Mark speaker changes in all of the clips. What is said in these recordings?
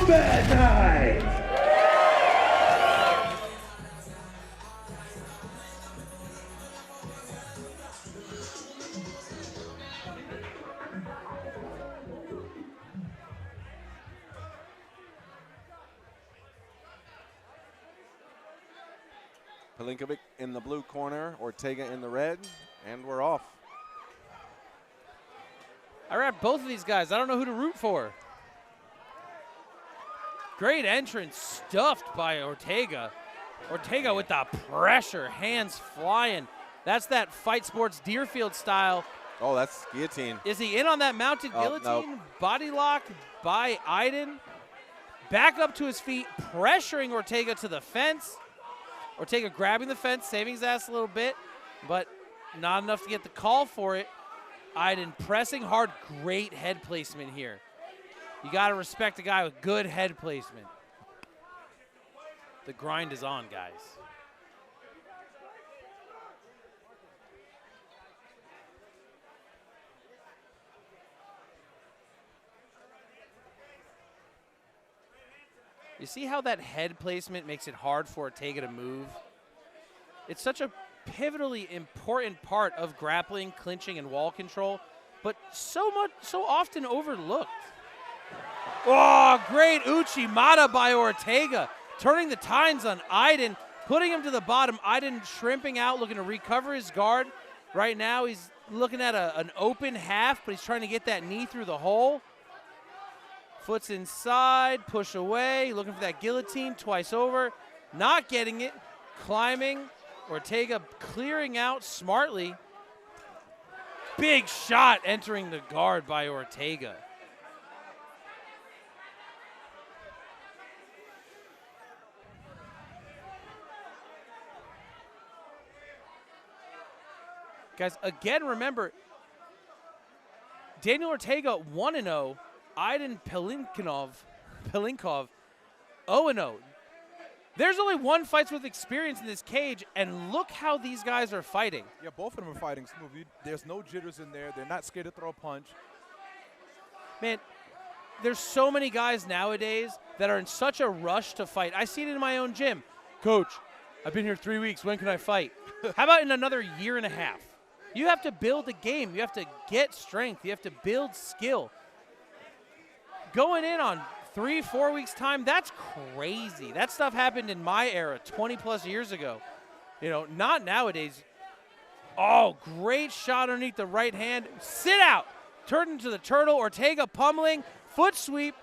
Speaker 1: overtime.
Speaker 2: Pelinkovic in the blue corner, Ortega in the red, and we're off.
Speaker 3: I wrapped both of these guys. I don't know who to root for. Great entrance, stuffed by Ortega. Ortega with the pressure, hands flying. That's that Fight Sports Deerfield style.
Speaker 2: Oh, that's guillotine.
Speaker 3: Is he in on that mounted guillotine?
Speaker 2: Nope.
Speaker 3: Body lock by Ajdin. Back up to his feet, pressuring Ortega to the fence. Ortega grabbing the fence, saving his ass a little bit, but not enough to get the call for it. Ajdin pressing hard, great head placement here. You got to respect a guy with good head placement. The grind is on, guys. You see how that head placement makes it hard for Ortega to move? It's such a pivotally important part of grappling, clinching, and wall control, but so often overlooked. Oh, great Uchimata by Ortega, turning the tines on Ajdin, putting him to the bottom. Ajdin shrimping out, looking to recover his guard. Right now he's looking at an open half, but he's trying to get that knee through the hole. Foot's inside, push away, looking for that guillotine twice over, not getting it, climbing, Ortega clearing out smartly. Big shot entering the guard by Ortega. Guys, again, remember, Dainel Ortega 1-0. Ajdin Pelinkov 0-0. There's only one fights with experience in this cage, and look how these guys are fighting.
Speaker 4: Yeah, both of them are fighting smooth. There's no jitters in there. They're not scared to throw a punch.
Speaker 3: Man, there's so many guys nowadays that are in such a rush to fight. I see it in my own gym. Coach, I've been here 3 weeks. When can I fight? How about in another year and a half? You have to build a game. You have to get strength. You have to build skill. Going in on 3-4 weeks time, that's crazy. That stuff happened in my era 20 plus years ago. You know, not nowadays. Oh, great shot underneath the right hand. Sit out. Turned into the turtle. Ortega pummeling. Foot sweep.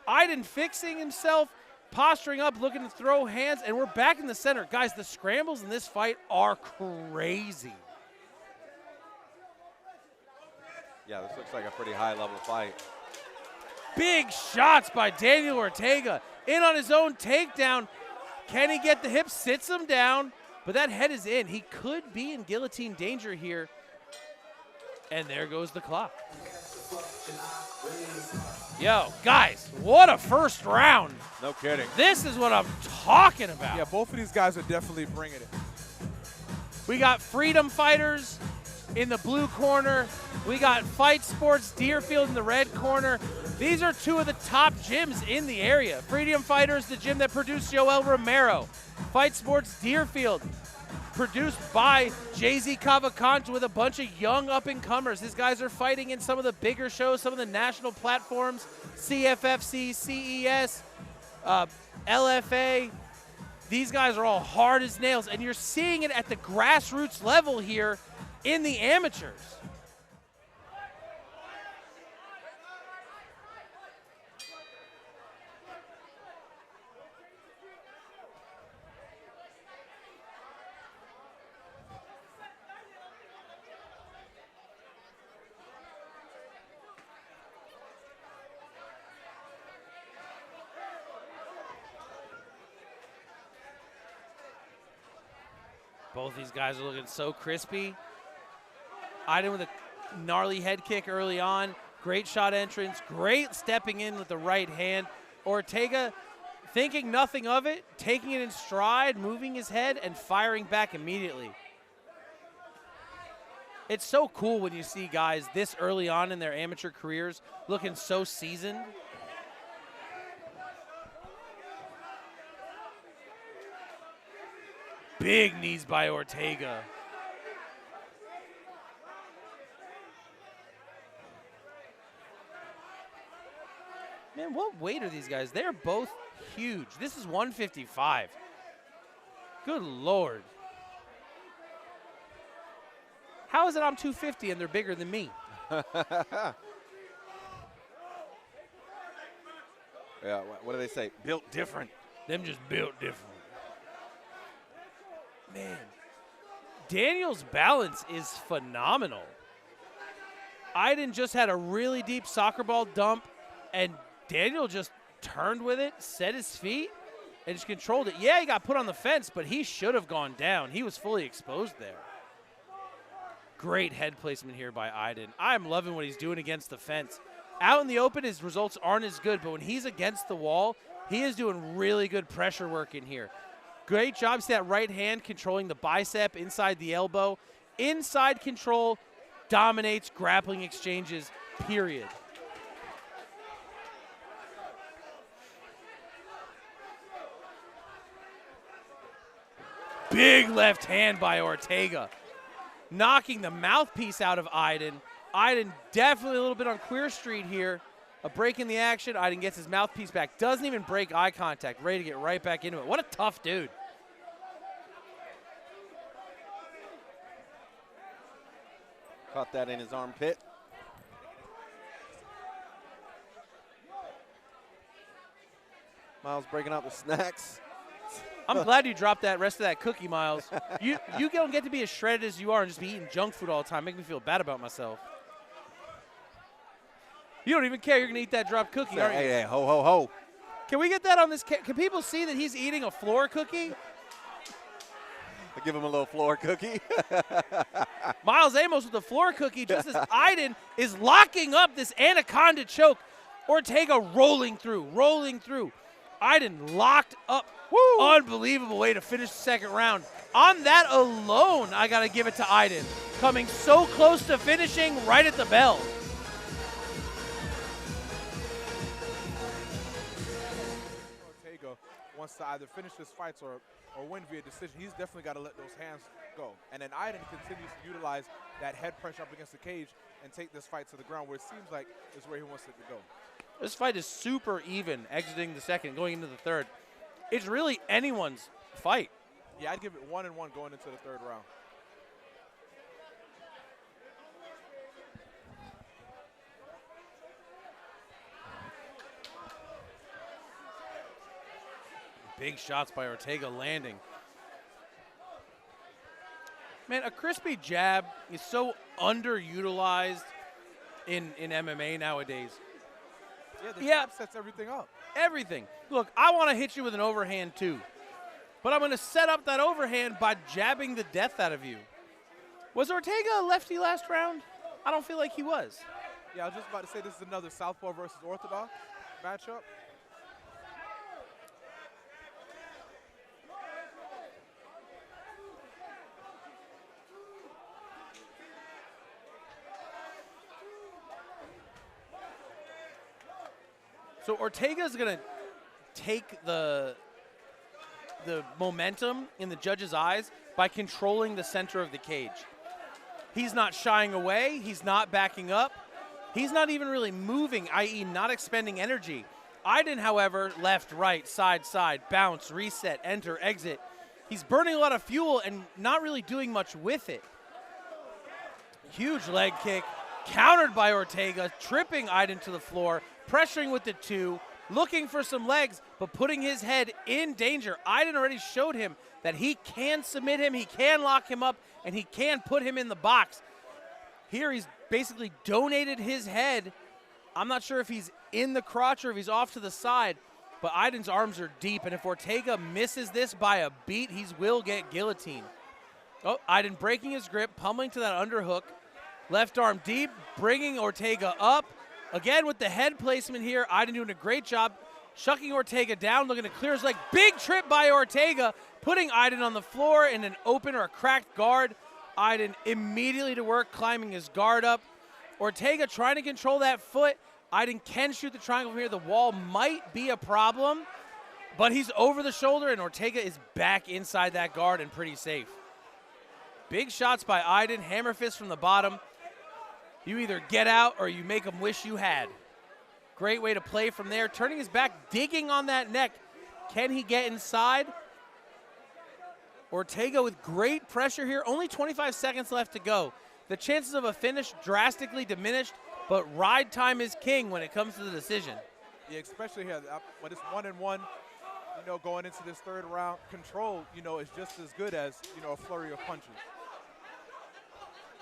Speaker 3: Ajdin fixing himself. Posturing up, looking to throw hands. And we're back in the center. Guys, the scrambles in this fight are crazy.
Speaker 2: Yeah, this looks like a pretty high-level fight.
Speaker 3: Big shots by Dainel Ortega. In on his own takedown. Can he get the hip? Sits him down. But that head is in. He could be in guillotine danger here. And there goes the clock. Yo, guys, what a first round.
Speaker 2: No kidding.
Speaker 3: This is what I'm talking about.
Speaker 4: Yeah, both of these guys are definitely bringing it.
Speaker 3: We got freedom fighters in the blue corner. We got Fight Sports Deerfield in the red corner. These are two of the top gyms in the area. Freedom Fighters, the gym that produced Joel Romero. Fight Sports Deerfield, produced by Jay-Z Cavalcante with a bunch of young up-and-comers. These guys are fighting in some of the bigger shows, some of the national platforms, CFFC, CES, LFA. These guys are all hard as nails, and you're seeing it at the grassroots level here in the amateurs. Both these guys are looking so crispy. Ajdin with a gnarly head kick early on. Great shot entrance. Great stepping in with the right hand. Ortega thinking nothing of it, taking it in stride, moving his head, and firing back immediately. It's so cool when you see guys this early on in their amateur careers looking so seasoned. Big knees by Ortega. Man, what weight are these guys? They're both huge. This is 155. Good Lord. How is it I'm 250 and they're bigger than me?
Speaker 2: Yeah, what do they say? Built different.
Speaker 3: Them just built different. Man, Daniel's balance is phenomenal. Ajdin just had a really deep soccer ball dump, and Dainel just turned with it, set his feet, and just controlled it. Yeah, he got put on the fence, but he should have gone down. He was fully exposed there. Great head placement here by Ajdin. I'm loving what he's doing against the fence. Out in the open, his results aren't as good, but when he's against the wall, he is doing really good pressure work in here. Great job. See that right hand controlling the bicep inside the elbow. Inside control dominates grappling exchanges, period. Big left hand by Ortega, knocking the mouthpiece out of Ajdin. Ajdin definitely a little bit on Queer Street here. A break in the action. Ajdin gets his mouthpiece back. Doesn't even break eye contact. Ready to get right back into it. What a tough dude.
Speaker 2: Caught that in his armpit. Miles breaking out the snacks.
Speaker 3: I'm glad you dropped that rest of that cookie, Miles. You don't get to be as shredded as you are and just be eating junk food all the time. Make me feel bad about myself. You don't even care. You're going to eat that dropped cookie, aren't you?
Speaker 2: Hey, ho, ho, ho.
Speaker 3: Can we get that on this? Can people see that he's eating a floor cookie?
Speaker 2: I'll give him a little floor cookie.
Speaker 3: Miles Amos with the floor cookie just as Ajdin is locking up this anaconda choke. Ortega rolling through. Ajdin locked up. Woo. Unbelievable way to finish the second round. On that alone, I got to give it to Ajdin. Coming so close to finishing right at the bell.
Speaker 4: Ortega wants to either finish his fights or win via decision. He's definitely got to let those hands go. And then Ajdin continues to utilize that head pressure up against the cage and take this fight to the ground, where it seems like is where he wants it to go.
Speaker 3: This fight is super even, exiting the second, going into the third. It's really anyone's fight.
Speaker 4: Yeah, I'd give it 1-1 going into the third round.
Speaker 3: Big shots by Ortega landing. Man, a crispy jab is so underutilized in MMA nowadays.
Speaker 4: Yeah, the jab sets everything up.
Speaker 3: Everything. Look, I want to hit you with an overhand too, but I'm going to set up that overhand by jabbing the death out of you. Was Ortega a lefty last round? I don't feel like he was.
Speaker 4: Yeah, I was just about to say this is another southpaw versus orthodox matchup.
Speaker 3: So Ortega's going to take the momentum in the judge's eyes by controlling the center of the cage. He's not shying away. He's not backing up. He's not even really moving, i.e. not expending energy. Ajdin, however, left, right, side, bounce, reset, enter, exit. He's burning a lot of fuel and not really doing much with it. Huge leg kick, countered by Ortega, tripping Ajdin to the floor, pressuring with the two, looking for some legs, but putting his head in danger. Ajdin already showed him that he can submit him, he can lock him up, and he can put him in the box. Here he's basically donated his head. I'm not sure if he's in the crotch or if he's off to the side, but Aydin's arms are deep, and if Ortega misses this by a beat, he will get guillotined. Oh, Ajdin breaking his grip, pummeling to that underhook. Left arm deep, bringing Ortega up. Again with the head placement here, Ajdin doing a great job, shucking Ortega down, looking to clear his leg. Big trip by Ortega, putting Ajdin on the floor in an open or a cracked guard. Ajdin immediately to work, climbing his guard up. Ortega trying to control that foot. Ajdin can shoot the triangle from here. The wall might be a problem. But he's over the shoulder, and Ortega is back inside that guard and pretty safe. Big shots by Ajdin, hammer fist from the bottom. You either get out or you make him wish you had. Great way to play from there. Turning his back, digging on that neck. Can he get inside? Ortega with great pressure here. Only 25 seconds left to go. The chances of a finish drastically diminished, but ride time is king when it comes to the decision.
Speaker 4: Yeah, especially here, when it's 1-1, going into this third round, control, is just as good as, a flurry of punches.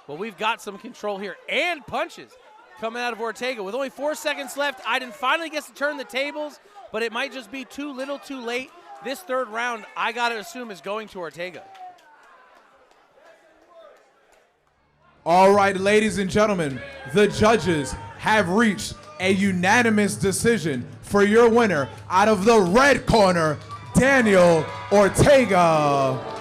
Speaker 3: Well, we've got some control here and punches coming out of Ortega. With only 4 seconds left, Ajdin finally gets to turn the tables, but it might just be too little too late. This third round, I got to assume, is going to Ortega.
Speaker 1: All right, ladies and gentlemen, the judges have reached a unanimous decision for your winner out of the red corner, Dainel Ortega.